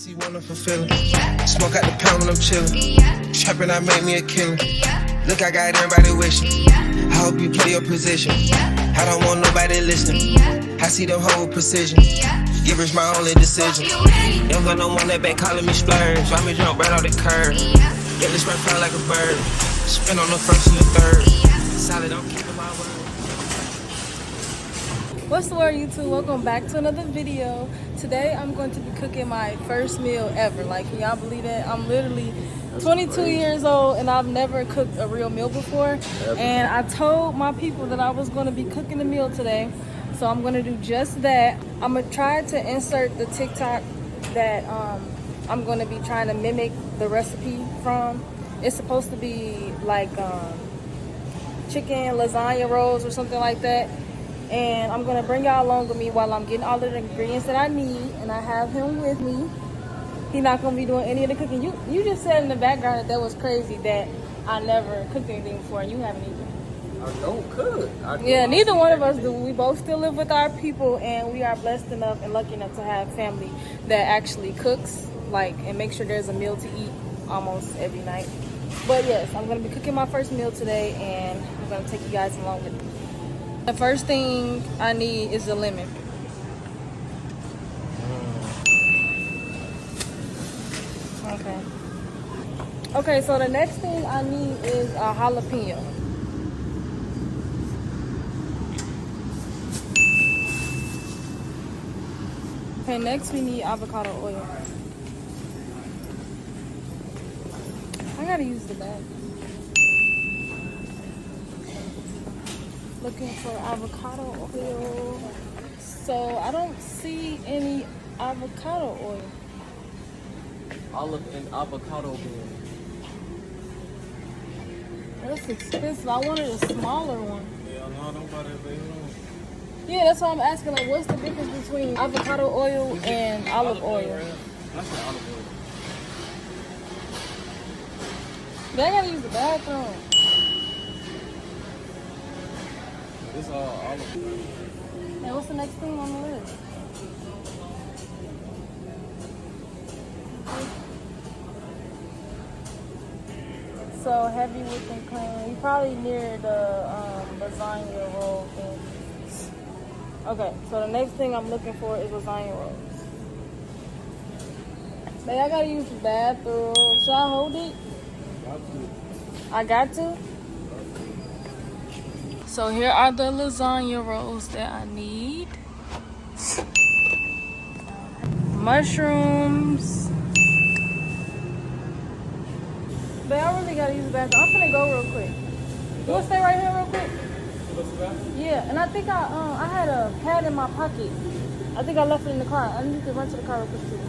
See wonderful feeling. Smoke out the pound when I'm chillin'. Trappin', I make me a killer. Look, I got everybody wishing. I hope you play your position. I don't want nobody listening. I see them whole precision. Give us my only decision. Don't got no one that been calling me splurge. Why me jump right off the curb? Get this right fly like a bird. Spin on the first and the third. Solid, I'm keeping my word. What's the word, YouTube? Welcome back to another video. Today I'm going to be cooking my first meal ever. Like, can y'all believe that? I'm literally 22 years old and I've never cooked a real meal before. And I told my people that I was going to be cooking a meal today. So I'm going to do just that. I'm going to try to insert the TikTok that I'm going to be trying to mimic the recipe from. It's supposed to be like chicken lasagna rolls or something like that. And I'm gonna bring y'all along with me while I'm getting all of the ingredients that I need, and I have him with me. He's not gonna be doing any of the cooking. You just said in the background that was crazy that I never cooked anything before, and you haven't either. I don't cook. Yeah, neither one of us do. We both still live with our people, and we are blessed enough and lucky enough to have family that actually cooks, like, and make sure there's a meal to eat almost every night. But yes, I'm gonna be cooking my first meal today, and I'm gonna take you guys along with me. The first thing I need is a lemon. Okay, so the next thing I need is a jalapeno. Okay, next we need avocado oil. I gotta use the bag. Looking for avocado oil. So I don't see any avocado oil. Olive and avocado oil. That's expensive. I wanted a smaller one. Yeah, no, don't buy that big one. Yeah, that's why I'm asking, like, what's the difference between avocado oil and olive oil? That's an olive oil. They gotta use the bathroom. This all olive oil. And what's the next thing on the list? So heavy whipping cream. You probably near the lasagna roll thing. Okay, so the next thing I'm looking for is lasagna rolls. But I gotta use the bathroom. Should I hold it? I got to? So here are the lasagna rolls that I need. Mushrooms. But I really gotta use the bathroom. I'm gonna go real quick. You wanna stay right here real quick? Yeah, and I think I had a pad in my pocket. I think I left it in the car. I need to run to the car real quick too.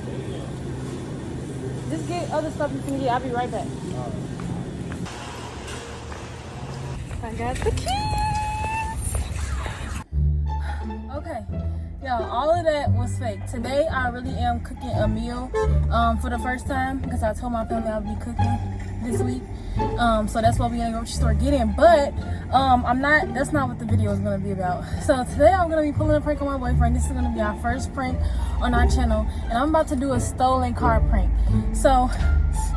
Just get other stuff you can get. I'll be right back. I got the keys. Okay, y'all, all of that was fake. Today I really am cooking a meal for the first time because I told my family I'll be cooking this week. So that's what we're gonna go to the store getting. But that's not what the video is gonna be about. So today I'm gonna be pulling a prank on my boyfriend. This is gonna be our first prank on our channel, and I'm about to do a stolen car prank. So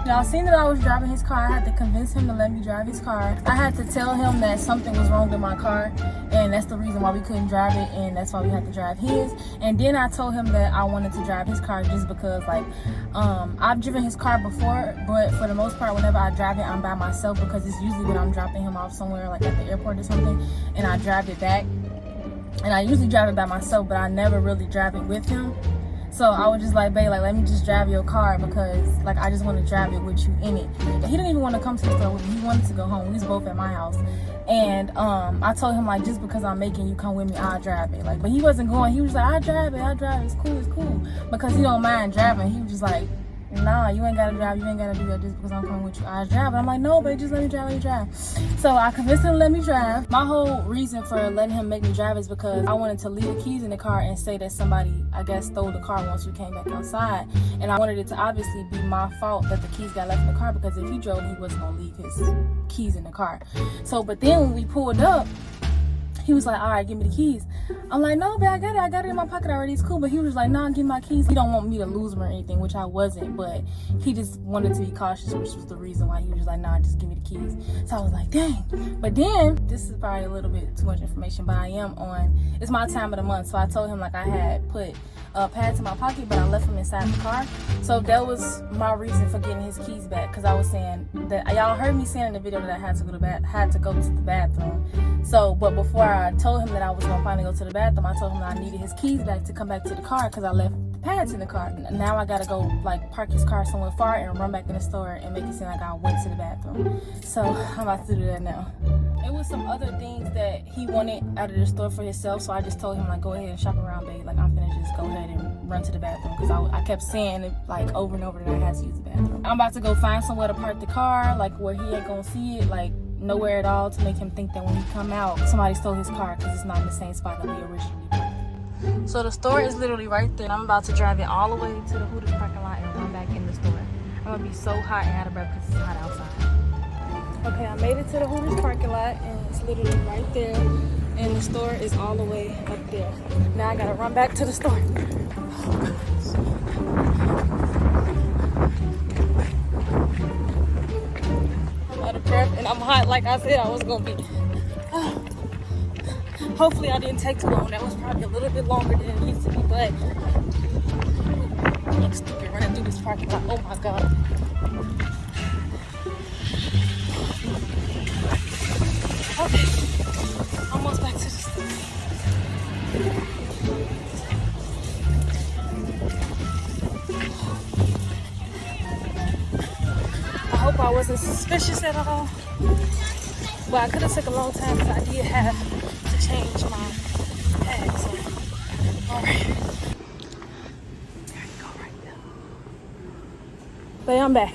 y'all seen that I was driving his car. I had to convince him to let me drive his car. I had to tell him that something was wrong with my car, and that's the reason why we couldn't drive it, and that's why we had to drive his. And then I told him that I wanted to drive his car just because, like, I've driven his car before, but for the most part, whenever I drive it, I'm by myself because it's usually when I'm dropping him off somewhere, like at the airport or something, and I drive it back. And I usually drive it by myself, but I never really drive it with him. So I was just like, babe, like, let me just drive your car because, like, I just want to drive it with you in it. And he didn't even want to come to the store with me. He wanted to go home. We was both at my house. And I told him, like, just because I'm making you come with me, I'll drive it. Like, but he wasn't going. He was like, I'll drive it. It's cool. Because he don't mind driving. He was just like, nah, you ain't gotta drive, you ain't gotta do that just because I'm coming with you. I drive. And I'm like, no, babe, just let me drive. So I convinced him to let me drive. My whole reason for letting him make me drive is because I wanted to leave the keys in the car and say that somebody, I guess, stole the car once we came back outside. And I wanted it to obviously be my fault that the keys got left in the car, because if he drove, he wasn't gonna leave his keys in the car. So, but then when we pulled up, He was like, all right, give me the keys. I'm like, no, babe, I got it in my pocket already. It's cool. But he was like, nah, give me my keys. He don't want me to lose them or anything, which I wasn't. But he just wanted to be cautious, which was the reason why he was like, nah, just give me the keys. So I was like, dang. But then, this is probably a little bit too much information, but I am on, it's my time of the month. So I told him like I had put pads in my pocket, but I left them inside the car. So that was my reason for getting his keys back, because I was saying that y'all heard me saying in the video that I had to go to the bathroom. So, but before I told him that I was gonna finally go to the bathroom, I told him that I needed his keys back to come back to the car because I left the pads in the car. Now I gotta go like park his car somewhere far and run back in the store and make it seem like I went to the bathroom. So I'm about to do that now. It was some other things that he wanted out of the store for himself, so I just told him like, go ahead and shop around, babe. Like I'm finna just go ahead and run to the bathroom, because I kept saying it like over and over that I had to use the bathroom. I'm about to go find somewhere to park the car, like where he ain't gonna see it, like nowhere at all, to make him think that when he come out, somebody stole his car, because it's not in the same spot that we originally parked. So the store is literally right there, and I'm about to drive it all the way to the Hooters parking lot and run back in the store. I'm gonna be so hot and out of breath because it's hot outside. Okay, I made it to the Hooters parking lot, and it's literally right there, and the store is all the way up there. Now I gotta run back to the store. I'm out of breath, and I'm hot like I said I was gonna be. Hopefully I didn't take too long. That was probably a little bit longer than it needs to be, but I'm stupid running through this parking lot. Oh my God. Okay, almost back to the store. I hope I wasn't suspicious at all, but I could have took a long time because I did have to change my pads. So, all right. There you go, right there. But I'm back.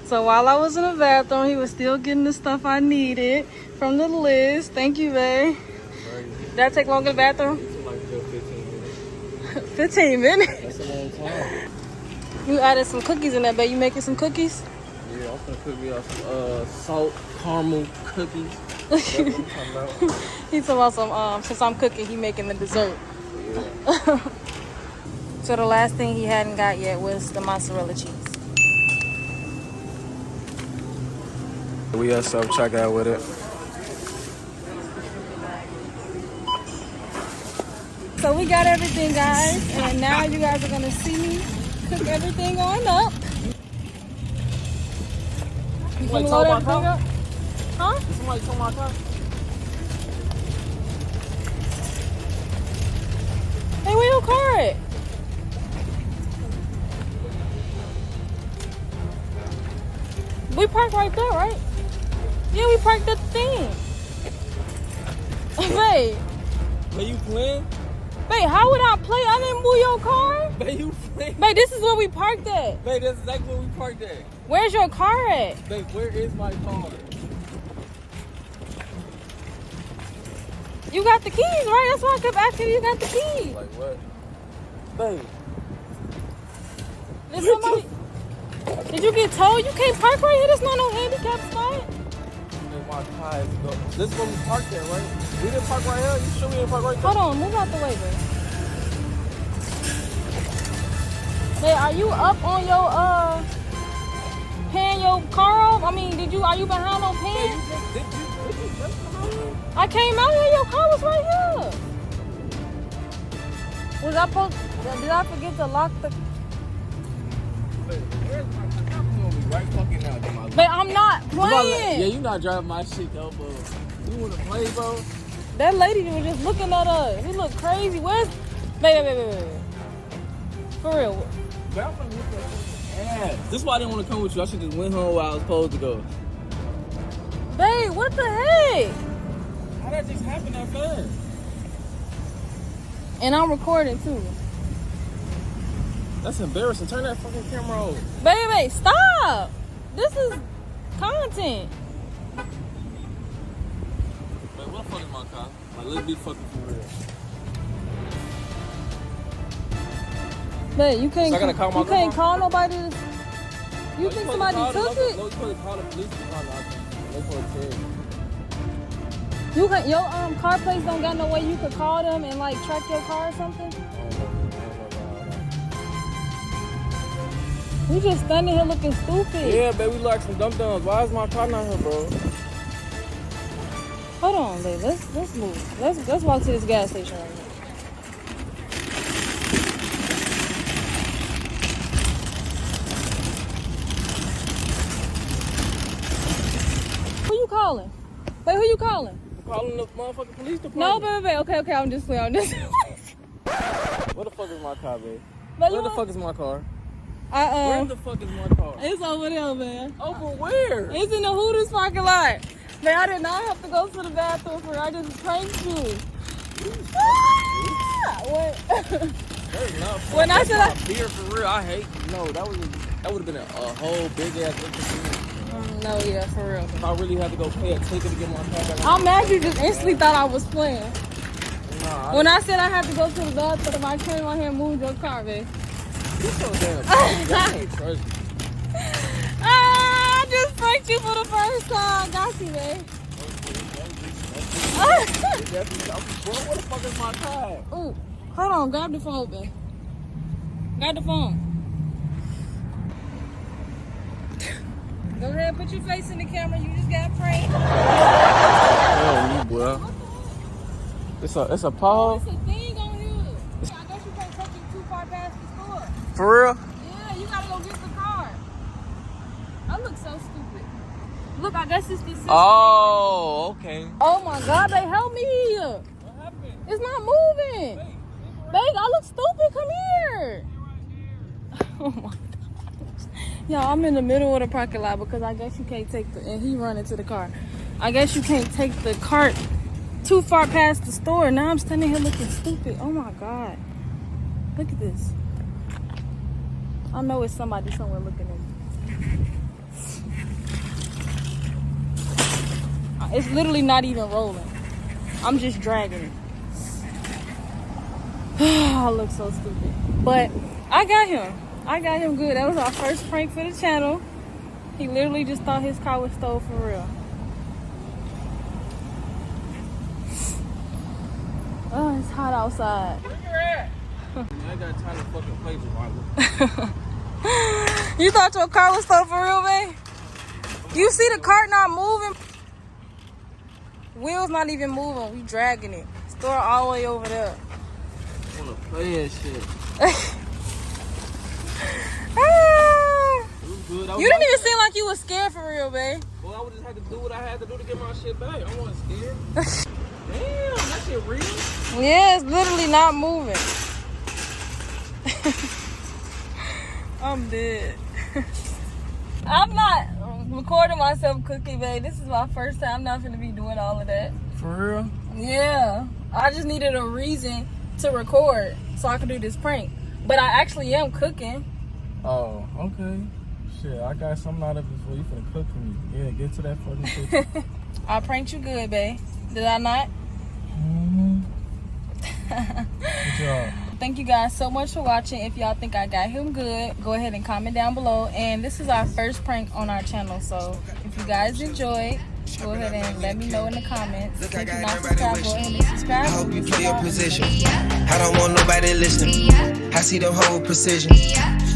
So while I was in the bathroom, he was still getting the stuff I needed from the list. Thank you, babe. Did that take long in the bathroom? It took like 15 minutes. 15 minutes? That's a long time. You added some cookies in there, babe. You making some cookies? Yeah, I'm gonna cook me up some salt caramel cookies. That's what I'm talking about. He's talking about some, since I'm cooking, he making the dessert. Yeah. So the last thing he hadn't got yet was the mozzarella cheese. We got self-checkout with it. So we got everything, guys, and now you guys are gonna see me cook everything on up. You gonna load everything up? Huh? Somebody told my car. Hey, where your car at? We parked right there, right? Yeah, we parked at the thing. Babe. Babe, you playing? Babe, how would I play? I didn't move your car. Babe, you playing? Babe, this is where we parked at. Babe, that's exactly where we parked at. Where's your car at? Babe, where is my car? You got the keys, right? That's why I kept asking you got the keys. Like what? Babe. Did somebody... Did you get told you can't park right here? There's not no handicap spot. My car is go. This is where we parked at, right? We didn't park right here. You sure we didn't park right there? Hold on, move out the way, babe. Hey, are you up on your paying your car off? I mean, are you behind on paying? Did you just come out here? I came out here, your car was right here. Was I supposed? Did I forget to lock the? Where's my car? You gonna be right fucking now, Jamylah. But I'm not playing. Yeah, you not driving my shit though, bro. You wanna play, bro? That lady was just looking at us. He looked crazy. Where's? Wait. For real. Bro, I'm finna look at your ass. This is why I didn't want to come with you. I should just went home where I was supposed to go. Babe, what the heck? How that just happen that fast? And I'm recording too. That's embarrassing. Turn that fucking camera off. Baby, stop. This is content. Man, what the fuck is my car? Like, let's be fucking for real. Babe, you can't. So I gotta call my you can't grandma? call nobody. You think somebody took it? No, you supposed to call the police department. They supposed to tell you. You can, your car place don't got no way you could call them and like track your car or something? You just standing here looking stupid. Yeah, baby, we like some dum-dums. Why is my car not here, bro? Hold on, babe. Let's move. Let's walk to this gas station right now. Who you calling? Wait, who you calling? I'm calling the motherfucking police department. No, baby. Okay. I'm just playing. Where the fuck is my car, babe? But Where the fuck is my car? Uh-uh. Where the fuck is my car? It's over there, man. Over where? It's in the Hooters parking lot. Man, I did not have to go to the bathroom for it. I just pranked you. When I said I beer for real, I hate. No, that would have been a whole big ass inconvenience. No, yeah, for real. If I really had to go pay a ticket to get my car back. I'm mad you just instantly thought I was playing. Nah, When I said I had to go to the bathroom, I came on here and moved your car, babe. you're so damn crazy. I can't trust you. I just pranked you for the first time. Got you, babe. Where the fuck is my car? Ooh, hold on. Grab the phone, babe. Grab the phone. Go ahead, put your face in the camera. You just got pranked. Oh, you boy. It's a pole. It's a thing on here. I guess you can't take it too far past the store. For real? Yeah, you gotta go get the car. I look so stupid. Look, I guess it's the system. Oh, okay. Oh my God, they help me here. What happened? It's not moving. Babe, I look stupid. Come here. Oh my God. Y'all, I'm in the middle of the parking lot because I guess you can't take the, and he running to the car. I guess you can't take the cart too far past the store. Now I'm standing here looking stupid. Oh my God. Look at this. I know it's somebody somewhere looking at me. It's literally not even rolling. I'm just dragging it. I look so stupid. But I got him. I got him good. That was our first prank for the channel. He literally just thought his car was stole for real. Oh, it's hot outside. Where you at? I got time to fucking play with my You thought your car was stole for real, man? You see the cart not moving? Wheels not even moving. We dragging it. Store all the way over there. I wanna play that shit. Good. You didn't even seem like you was scared for real, babe. Well, I would just have to do what I had to do to get my shit back. I wasn't scared. Damn, that shit real? Yeah, it's literally not moving. I'm dead. I'm not recording myself cooking, babe. This is my first time. I'm not gonna be doing all of that. For real? Yeah. I just needed a reason to record so I could do this prank. But I actually am cooking. Oh, okay. Shit, I got something out of it for you finna cook for me. Yeah, get to that fucking shit. I pranked you good, babe. Did I not? Mm-hmm. Good job. Thank you guys so much for watching. If y'all think I got him good, go ahead and comment down below. And this is our first prank on our channel. So if you guys enjoyed, go ahead and let me know in the comments. If you're not subscribed, go ahead and subscribe. I hope you play your position. I don't want nobody listening. I see them whole precision.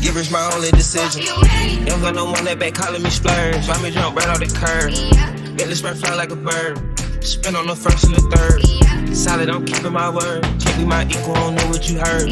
Givers my only decision. Don't got no one that back calling me splurge. Why me jump right off the curb? Get this spread fly like a bird. Spin on the first and the third. Solid, I'm keeping my word. Can't be my equal, I don't know what you heard.